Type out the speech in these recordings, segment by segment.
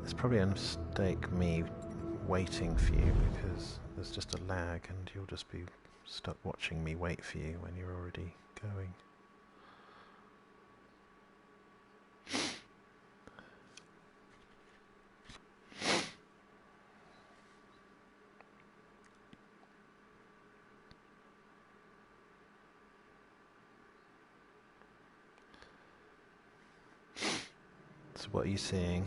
It's probably a mistake me waiting for you because there's just a lag and you'll just be stuck watching me wait for you when you're already going. So what are you seeing?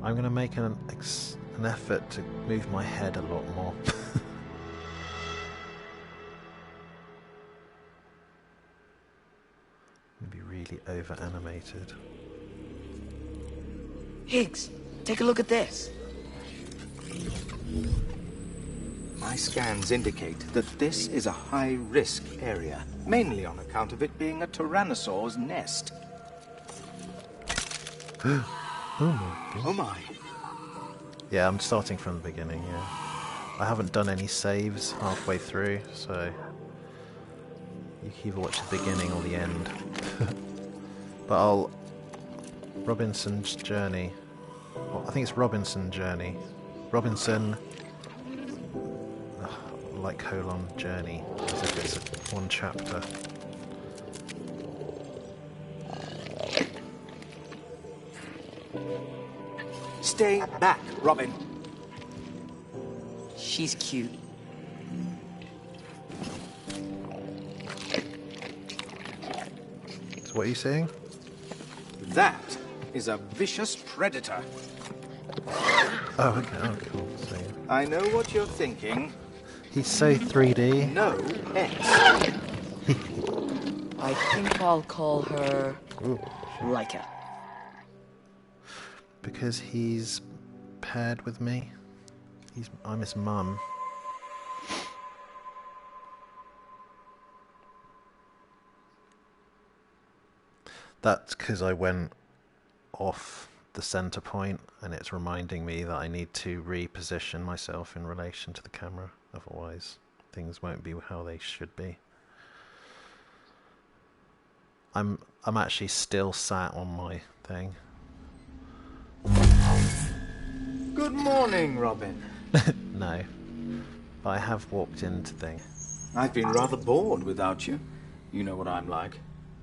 I'm going to make an effort to move my head a lot more. Be really over animated. Higgs, take a look at this. My scans indicate that this is a high-risk area, mainly on account of it being a tyrannosaur's nest. Oh my god. Oh my. Yeah, I'm starting from the beginning, yeah. I haven't done any saves halfway through, so you can either watch the beginning or the end. But Robinson's Journey. Well, I think it's Robinson Journey. Robinson, like colon journey, as if it's one chapter. Stay back, Robin. She's cute. So what are you saying? That is a vicious predator. Oh, okay. Oh, cool. So, I know what you're thinking. he's so 3D. No X. I think I'll call her Laika. Because he's paired with me. I'm his mum. That's because I went off the center point and it's reminding me that I need to reposition myself in relation to the camera, otherwise things won't be how they should be. I'm actually still sat on my thing. Good morning, Robin. No, but I have walked into things. I've been rather bored without you. You know what I'm like.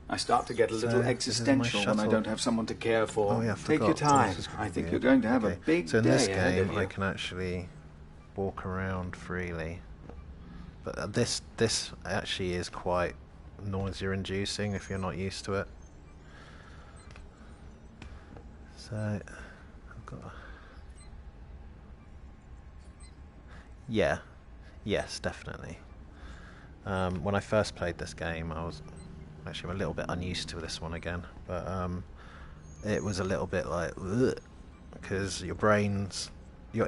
I start to get a little So, existential this is my when I shuttle. don't have someone to care for. Oh yeah, I Take forgot. your time. This is I think weird. you're going to have a Okay. big So in day this ahead game, of you. I can actually walk around freely, but this actually is quite nausea-inducing if you're not used to it. So I've got. Yeah, yes, definitely. When I first played this game, I'm a little bit unused to this one again, but it was a little bit like, because your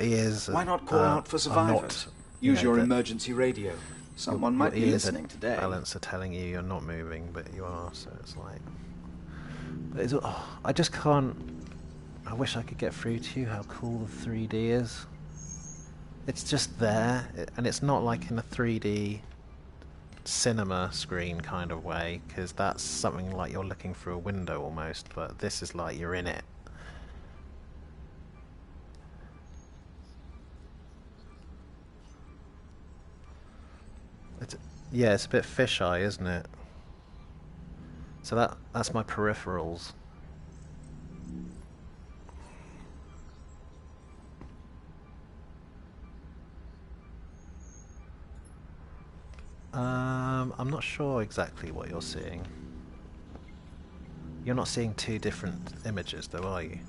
ears. Why not call out for survivors? Use your emergency radio. Someone might be listening today. Balance are telling you you're not moving, but you are. So it's like, I just can't. I wish I could get through to you how cool the 3D is. It's just there, and it's not like in a 3D cinema screen kind of way, because that's something like you're looking through a window almost, but this is like you're in it. Yeah, it's a bit fisheye, isn't it? So that's my peripherals. I'm not sure exactly what you're seeing. You're not seeing two different images though, are you?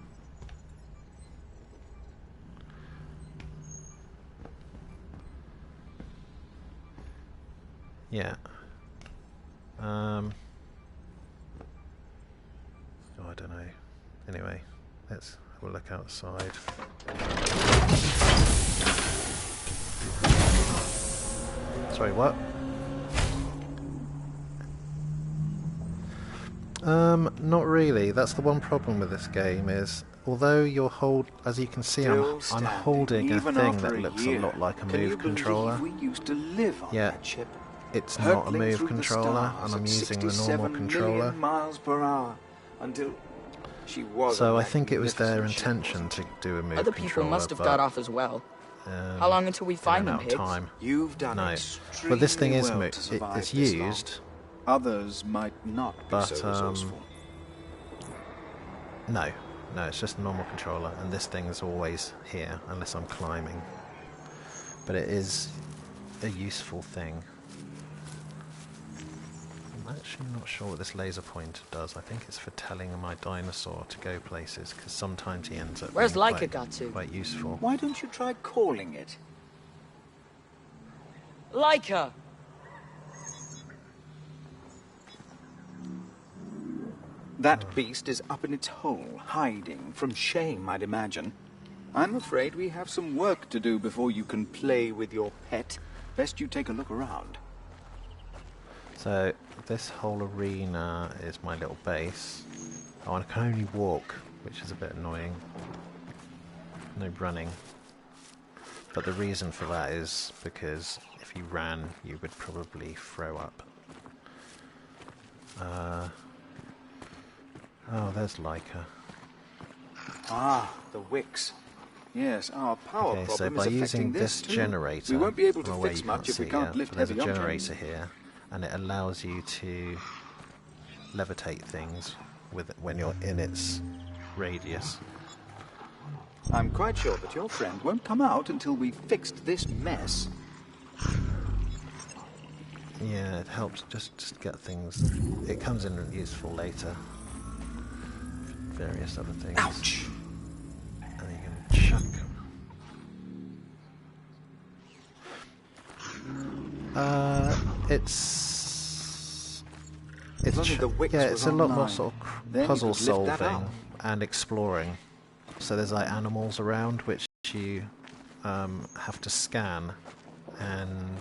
Yeah. Oh, I don't know. Anyway, let's have a look outside. Sorry, what? Not really. That's the one problem with this game is although as you can see, I'm holding a thing that looks a lot like a Move controller. We used to live on Yeah, that ship, it's not a hurtling Move through the controller, stars and I'm at using the normal 67 controller. million miles per hour until she was. So a I think it was their magnificent ship, intention wasn't to do a Move Other people controller, must have but, got off as well. How long until we they find ran them, out of Higgs? time. it? You've done No, extremely but this thing is well to survive it's this long. used. Others might not be But, so resourceful. No, it's just a normal controller, and this thing is always here unless I'm climbing. But it is a useful thing. I'm actually not sure what this laser pointer does. I think it's for telling my dinosaur to go places, because sometimes he ends up Where's being Laika got to? quite useful. Why don't you try calling it? Laika! That beast is up in its hole, hiding from shame, I'd imagine. I'm afraid we have some work to do before you can play with your pet. Best you take a look around. So this whole arena is my little base. Oh, and I can only walk, which is a bit annoying. No running. But the reason for that is because if you ran, you would probably throw up. Oh, there's Laika. Ah, the wicks. Yes, our power Okay, so problem by is affecting using this this too. generator, We won't be able to well, fix you much if we see can't it, lift but there's heavy a objects. generator here, and it allows you to levitate things when you're in its radius. I'm quite sure that your friend won't come out until we've fixed this mess. Yeah, it helps just get things. It comes in useful later. Various other things. Ouch! And you can chuck. If only the wicks yeah, was it's a lot more online. sort Then of you puzzle could lift that solving up. and exploring. So there's like animals around which you have to scan and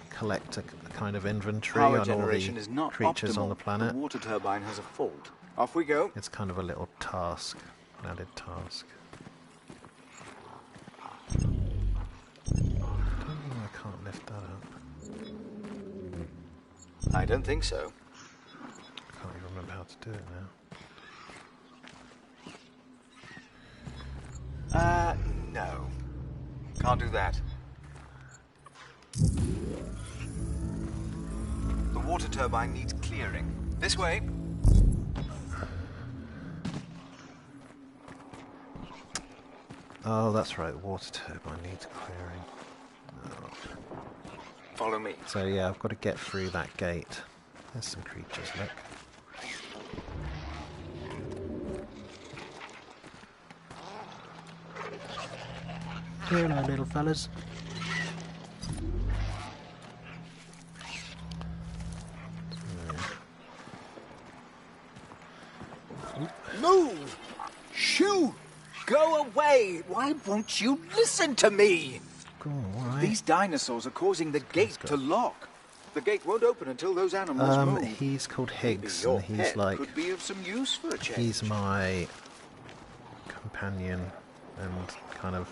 collect a kind of inventory Power on all generation the is not creatures optimal. on the planet. The water turbine has a fault. Off we go. It's kind of a little task, an added task. I don't know, I can't lift that up. I don't think so. I can't even remember how to do it now. No. Can't do that. The water turbine needs clearing. This way. Oh, that's right, the water turbine needs clearing. Oh. Follow me. So yeah, I've got to get through that gate. There's some creatures, look. Hello, little fellas. Move! Shoo! Go away! Why won't you listen to me? Go on, alright. These dinosaurs are causing the gate to lock. The gate won't open until those animals move. He's called Maybe Higgs, your and he's pet like, could be of some use for a change. he's my companion, and kind of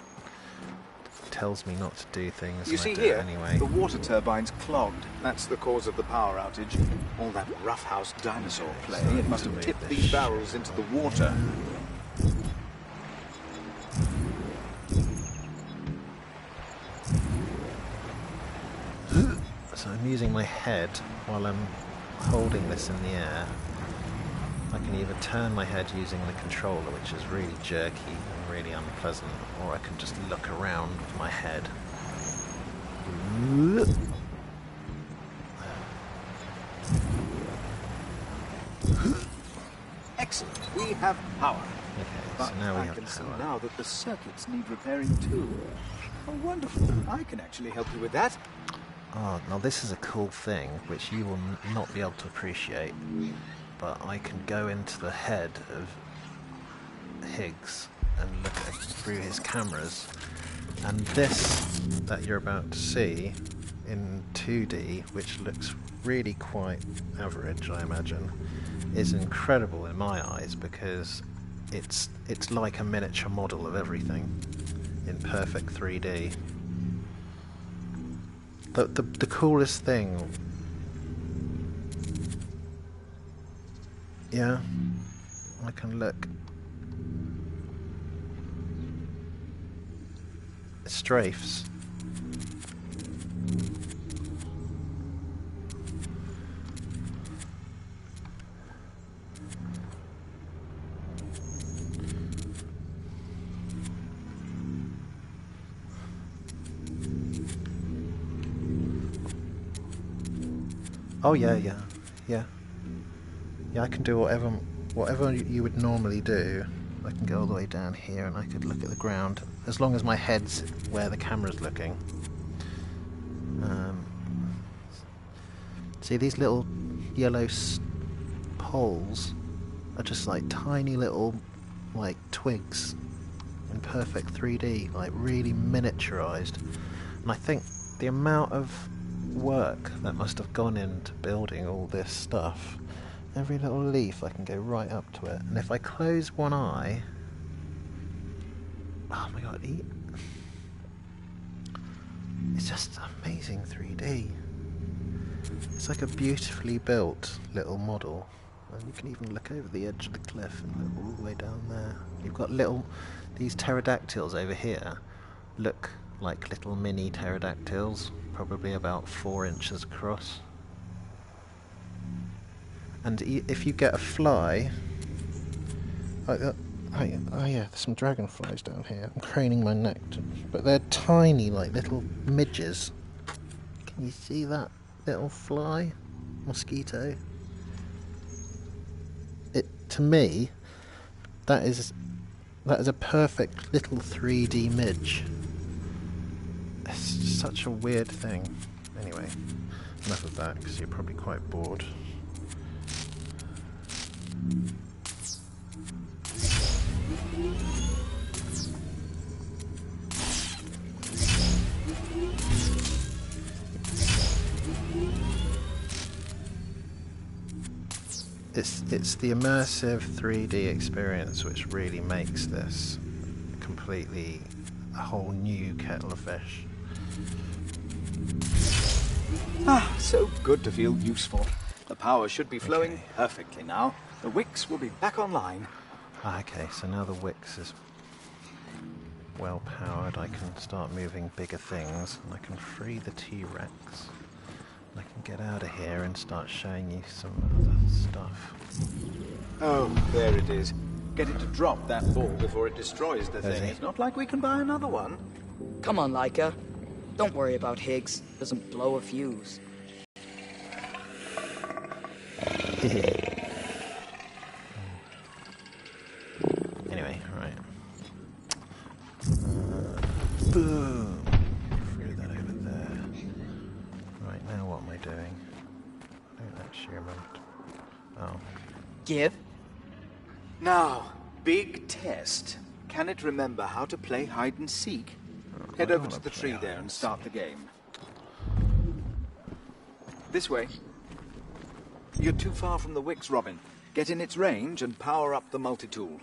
tells me not to do things. You and see I do here, it anyway. the water turbine's clogged. That's the cause of the power outage. All that roughhouse dinosaur play. It must have tipped these barrels into the water. So I'm using my head while I'm holding this in the air. I can either turn my head using the controller, which is really jerky and really unpleasant, or I can just look around with my head. Excellent. We have power. Okay, But so now we I have can see power. now that the circuits need repairing too. Oh, wonderful. I can actually help you with that. Oh, now this is a cool thing, which you will not be able to appreciate, but I can go into the head of Higgs and look through his cameras, and this that you're about to see in 2D, which looks really quite average, I imagine, is incredible in my eyes, because it's like a miniature model of everything in perfect 3D. The coolest thing, yeah, I can look. Strafes. Oh yeah, yeah. I can do whatever you would normally do. I can go all the way down here and I could look at the ground, as long as my head's where the camera's looking. See these little yellow poles are just like tiny little like twigs in perfect 3D, like really miniaturized. And I think the amount of work that must have gone into building all this stuff, every little leaf I can go right up to it, and if I close one eye, oh my god, it's just amazing 3D. It's like a beautifully built little model, and you can even look over the edge of the cliff and look all the way down there. You've got these pterodactyls over here look like little mini pterodactyls, probably about 4 inches across. And if you get a fly, oh yeah, there's some dragonflies down here. I'm craning my neck, but they're tiny, like little midges. Can you see that little fly, mosquito? To me, that is a perfect little 3D midge. It's such a weird thing. Anyway, enough of that, because you're probably quite bored. It's the immersive 3D experience which really makes this completely a whole new kettle of fish. Ah, so good to feel useful. The power should be flowing perfectly now. The Wix will be back online. Okay, so now the Wix is well powered, I can start moving bigger things, and I can free the T-Rex. I can get out of here and start showing you some other stuff. Oh, there it is. Get it to drop that ball before it destroys the thing. It's not like we can buy another one. Come on, Laika. Don't worry about Higgs. Doesn't blow a fuse. Anyway, right. Boom! Threw that over there. Right, now what am I doing? I don't actually remember. Oh. Give. Now, big test. Can it remember how to play hide and seek? Head over to the tree there and start the game. This way. You're too far from the Wix, Robin. Get in its range and power up the multi-tool.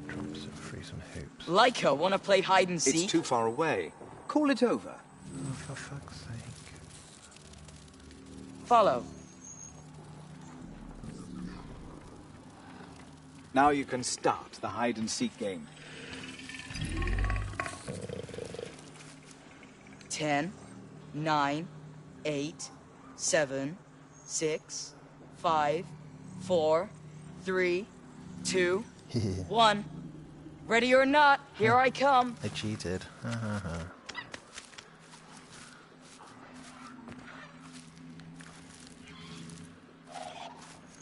Drops it, free some hoops. Laika, wanna play hide and seek? It's too far away. Call it over. Oh, for fuck's sake. Follow. Now you can start the hide and seek game. 10, 9, 8, 7, 6, 5, 4, 3, 2, 1. Ready or not, here I come. I cheated.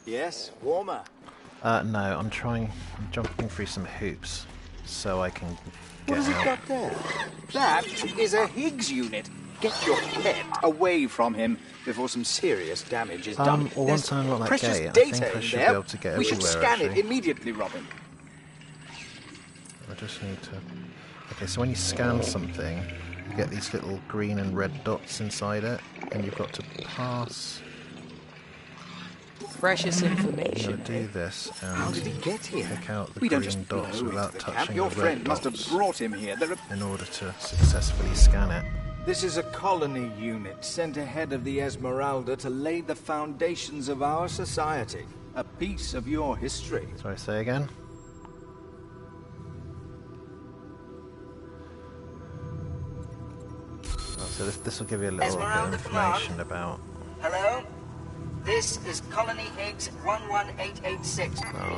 Yes, warmer. No, I'm jumping through some hoops so I can What get has it out. got there? That is a Higgs unit. Get your pet away from him before some serious damage is done. Well, There's once I unlock that precious gate, I data think I in should there. be able to get We should everywhere, scan it actually. immediately, Robin. I just need to... Okay, so when you scan something, you get these little green and red dots inside it, and you've got to pass precious I'm information. going to do this How and did he get here? pick out the We don't green just blow dots into without the camp. touching Your the friend red must dots have brought him here. in order to successfully scan it. This is a colony unit sent ahead of the Esmeralda to lay the foundations of our society. A piece of your history. Sorry, say again? Oh, so this will give you a little bit of Esmeralda information Command. about... Hello? This is Colony Higgs 11886. Oh, no,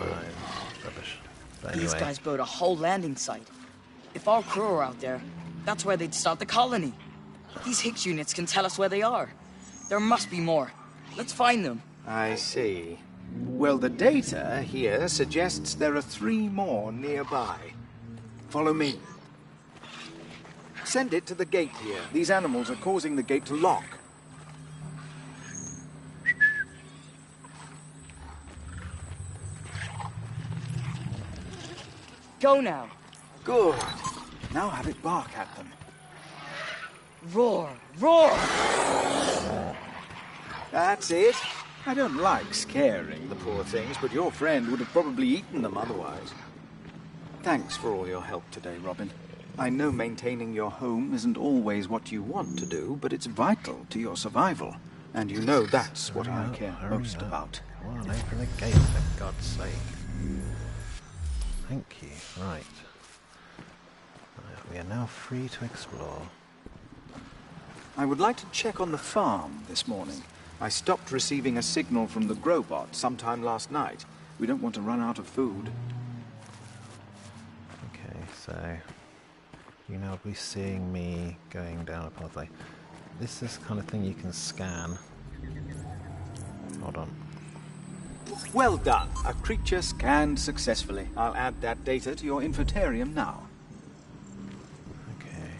rubbish. But anyway, These guys built a whole landing site. If our crew are out there, that's where they'd start the colony. These Higgs units can tell us where they are. There must be more. Let's find them. I see. Well, the data here suggests there are 3 more nearby. Follow me. Send it to the gate here. These animals are causing the gate to lock. Go now. Good. Now have it bark at them. Roar! Roar! That's it. I don't like scaring the poor things, but your friend would have probably eaten them otherwise. Thanks for all your help today, Robin. I know maintaining your home isn't always what you want to do, but it's vital to your survival. And you know that's what I care most about. Come on, open the gate, for God's sake. Thank you. Right. We are now free to explore. I would like to check on the farm this morning. I stopped receiving a signal from the Grobot sometime last night. We don't want to run out of food. Okay, so you now be seeing me going down a pathway. This is the kind of thing you can scan. Hold on. Well done. A creature scanned successfully. I'll add that data to your infotarium now. Okay.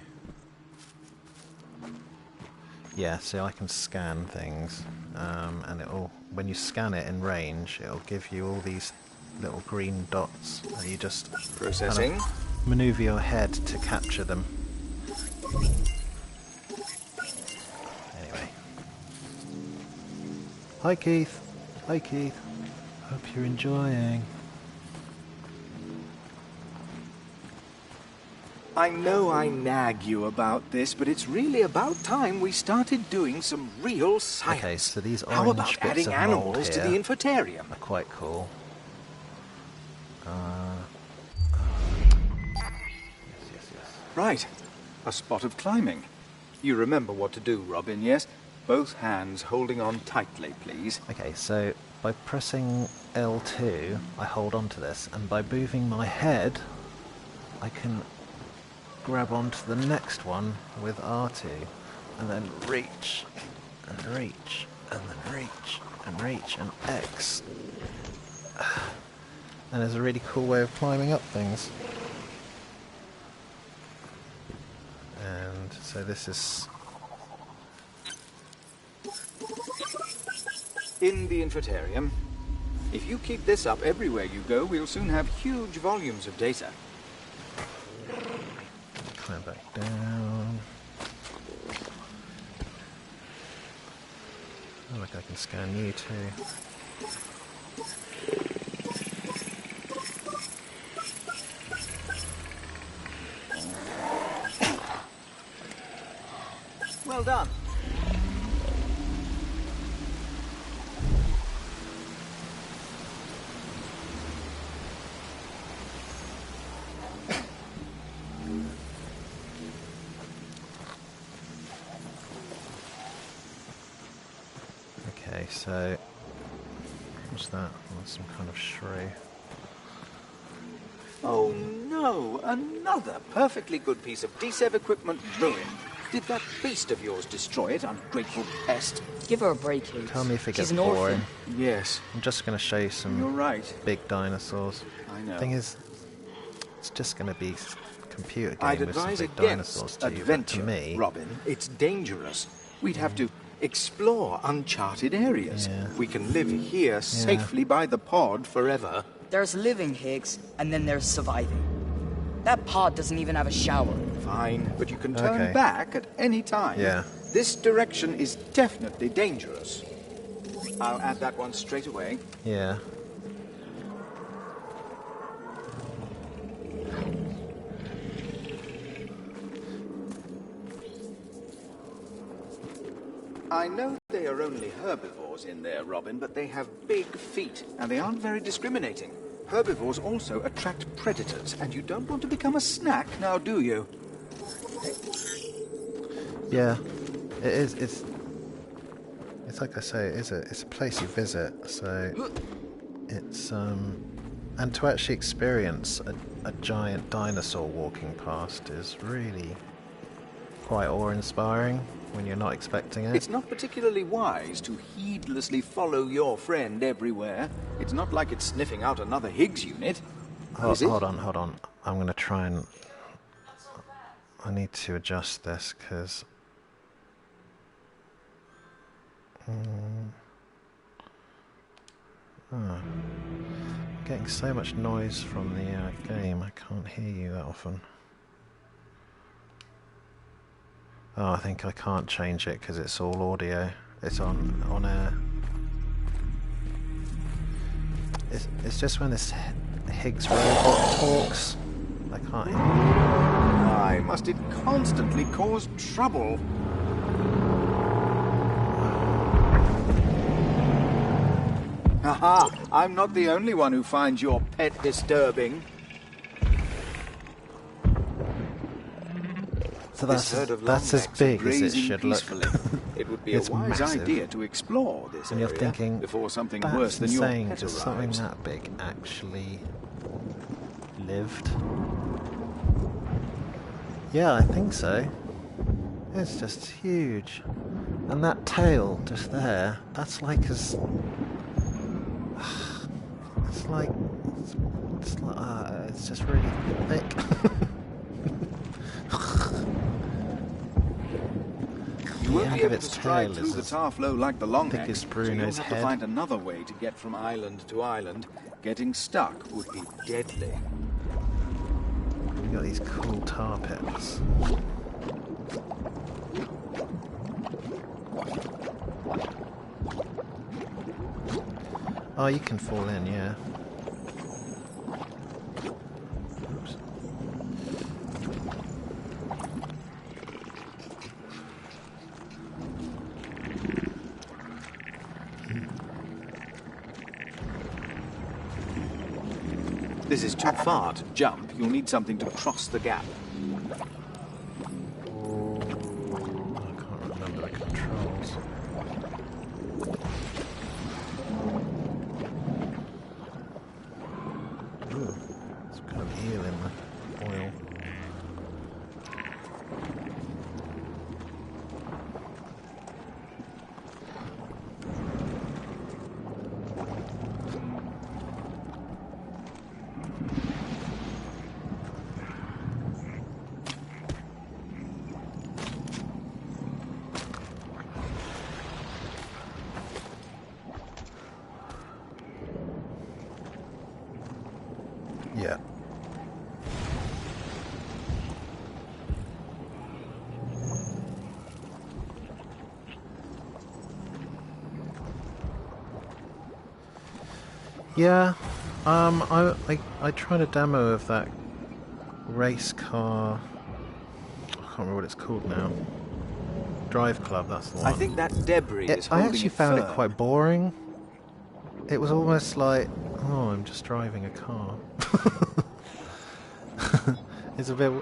Yeah, so I can scan things, and it'll, when you scan it in range, it'll give you all these little green dots, and you just Processing. kind of maneuver your head to capture them. Anyway. Hi Keith. Hi Keith. Hope you're enjoying. I know I nag you about this, but it's really about time we started doing some real science. Okay, so these How orange about bits adding of mold animals to here the infotarium? are quite cool. Yes. Right. A spot of climbing. You remember what to do, Robin, yes? Both hands holding on tightly, please. Okay, so by pressing L2, I hold on to this, and by moving my head, I can grab onto the next one with R2, and then reach, and reach, and then reach, and reach, and X. And there's a really cool way of climbing up things. And so this is... In the infotarium. If you keep this up everywhere you go, we'll soon have huge volumes of data. Climb back down. Oh, look, I can scan you too. Well done. Okay, so what's that? Oh, that's some kind of shrew. Oh no, another perfectly good piece of DSEV equipment ruined. Did that beast of yours destroy it, ungrateful pest? Give her a break, Higgs. Tell me if it She's gets an boring. orphan. Yes, I'm just going to show you you're some right. big dinosaurs. I know. Thing is, it's just going to be computer game I'd with some advise big dinosaurs against to you, but adventure, to me, Robin. It's dangerous. We'd have to explore uncharted areas. Yeah. We can live here safely by the pod forever. There's living, Higgs, and then there's surviving. That pod doesn't even have a shower. Fine, but you can turn Okay. back at any time. Yeah. This direction is definitely dangerous. I'll add that one straight away. Yeah. I know they are only herbivores in there, Robin, but they have big feet, and they aren't very discriminating. Herbivores also attract predators, and you don't want to become a snack now, do you? Yeah. It is. It's like I say. It's a place you visit. So it's and to actually experience a giant dinosaur walking past is really quite awe-inspiring when you're not expecting it. It's not particularly wise to heedlessly follow your friend everywhere. It's not like it's sniffing out another Higgs unit. Is it? Hold on. I'm going to try and... I need to adjust this, because... Getting so much noise from the game, I can't hear you that often. Oh, I think I can't change it because it's all audio. It's on air. It's just when this Higgs robot talks, I can't hear. Why must it constantly cause trouble? Haha, I'm not the only one who finds your pet disturbing. So This herd of that's as longnecks big as it grazing should look. peacefully. It would be a It's wise massive. idea to explore this And you're area thinking, before something that's worse than your insane, pet just something arrives. that big actually lived. Yeah, I think so. It's just huge. And that tail just there, that's like as... It's just really thick. You won't end be of able its to stride tail through is the as tar flow like the long thick necks, as so you'll Bruno's have to head. find another way to get from island to island. Getting stuck would be deadly. We've got these cool tar pits. Oh, you can fall in, yeah. Oops. This is too far to jump. You'll need something to cross the gap. I can't remember the controls. Ooh, it's kind of eel in the oil. Yeah. Yeah, I tried a demo of that race car. I can't remember what it's called now. Drive Club, that's the one. I think that debris is I holding actually found it firm. quite boring. It was almost like, oh, I'm just driving a car. It's a bit...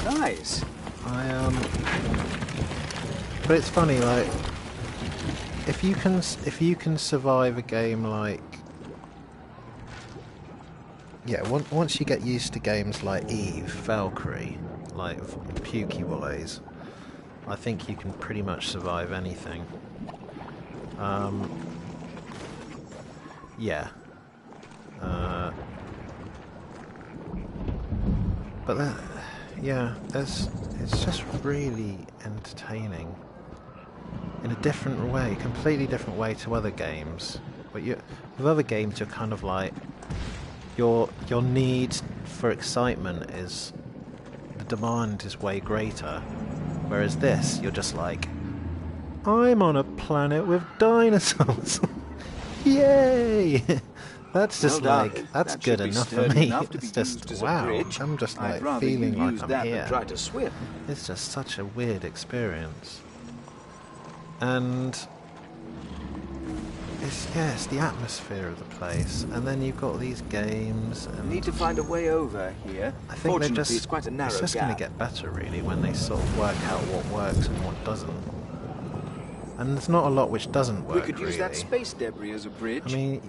Nice. But it's funny, like, if you can survive a game like, yeah, once you get used to games like Eve, Valkyrie, like Pukey Wallows, I think you can pretty much survive anything. Yeah. But that, yeah, it's just really entertaining in a different way, completely different way to other games. But with other games, you're kind of like your need for excitement the demand is way greater. Whereas this, you're just like, I'm on a planet with dinosaurs. Yay! That's just Well done. like, that's That good should be enough for sturdy me. enough to be It's just, used as a wow. bridge. I'm just I'd like rather you feeling like use I'm that here. than try to swim. It's just such a weird experience. And it's the atmosphere of the place. And then you've got these games We and need to find a way over here. I think Fortunately, they're just, it's quite a narrow it's just gap. going to get better really when they sort of work out what works and what doesn't. And there's not a lot which doesn't work We could use really. that space debris as a bridge. I mean,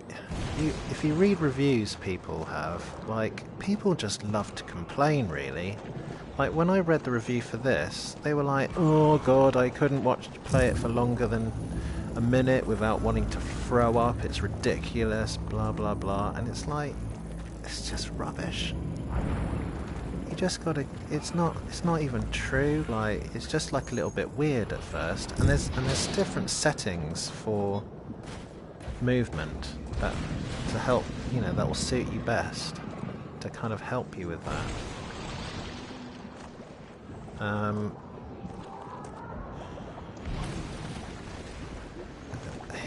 if you read reviews people have, like, people just love to complain, really. Like, when I read the review for this, they were like, oh god, I couldn't play it for longer than a minute without wanting to throw up, it's ridiculous, blah blah blah, and it's like, it's just rubbish. You just gotta, it's not even true, like, it's just like a little bit weird at first, and there's different settings for movement that to help, you know, that will suit you best to kind of help you with that.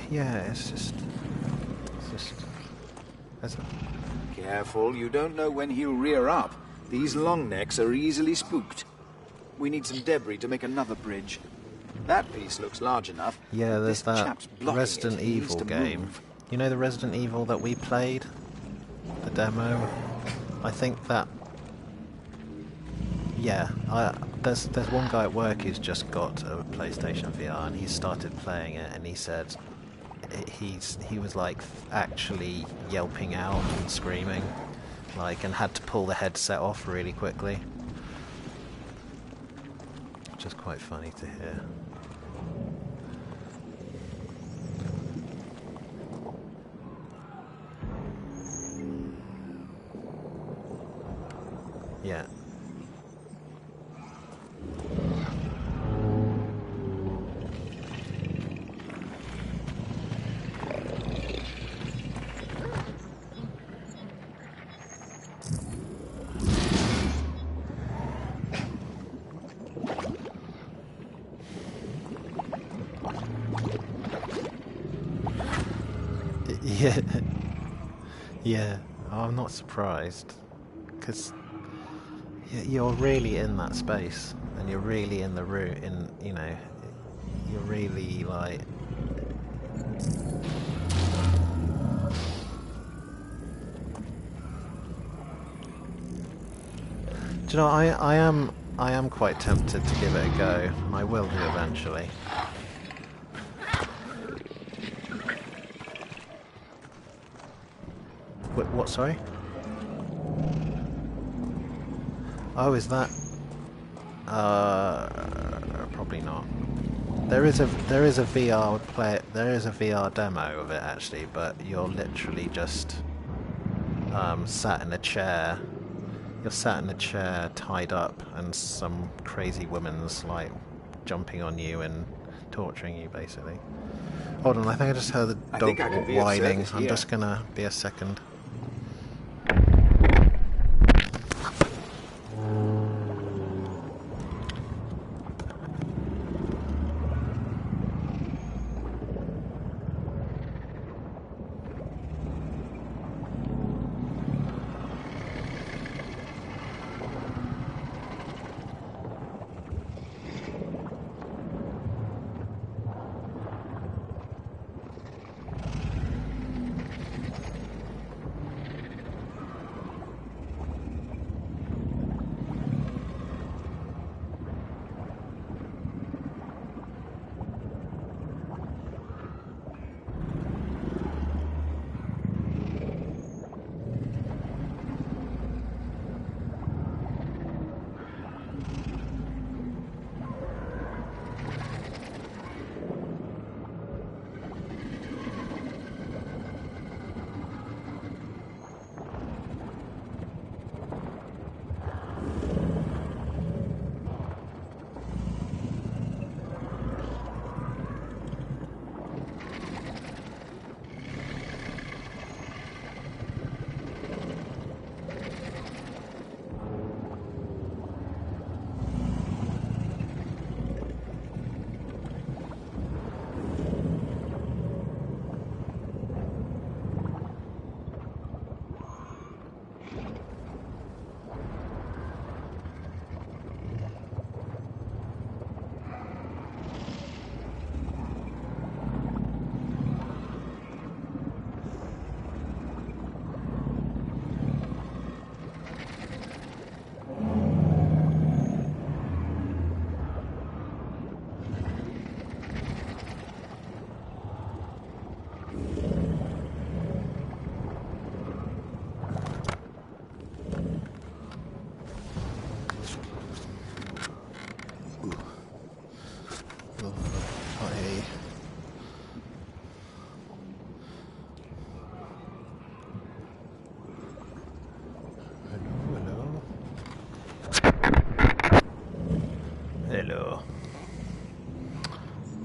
Yeah, it's just there's Careful, you don't know when he'll rear up. These long necks are easily spooked. We need some debris to make another bridge. That piece looks large enough. yeah, but there's this that chap's blocking Resident it. He needs Evil to game. move. You know the Resident Evil that we played? The demo? I think that... Yeah, there's one guy at work who's just got a PlayStation VR and he started playing it and he said he was like actually yelping out and screaming, like, and had to pull the headset off really quickly. Which is quite funny to hear. Yeah. Yeah. Yeah. Oh, I'm not surprised. Because you're really in that space. And you're really in the room. You know, you're really like... Do you know, I am quite tempted to give it a go. I will do eventually. What, sorry? Oh, is that... probably not. There is a VR there is a VR demo of it actually, but you're literally just sat in a chair. You're sat in a chair, tied up, and some crazy woman's like jumping on you and torturing you, basically. Hold on, I think I just heard the I dog think I can be of whining. service I'm here. just gonna be a second.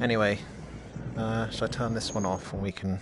Anyway, shall I turn this one off and we can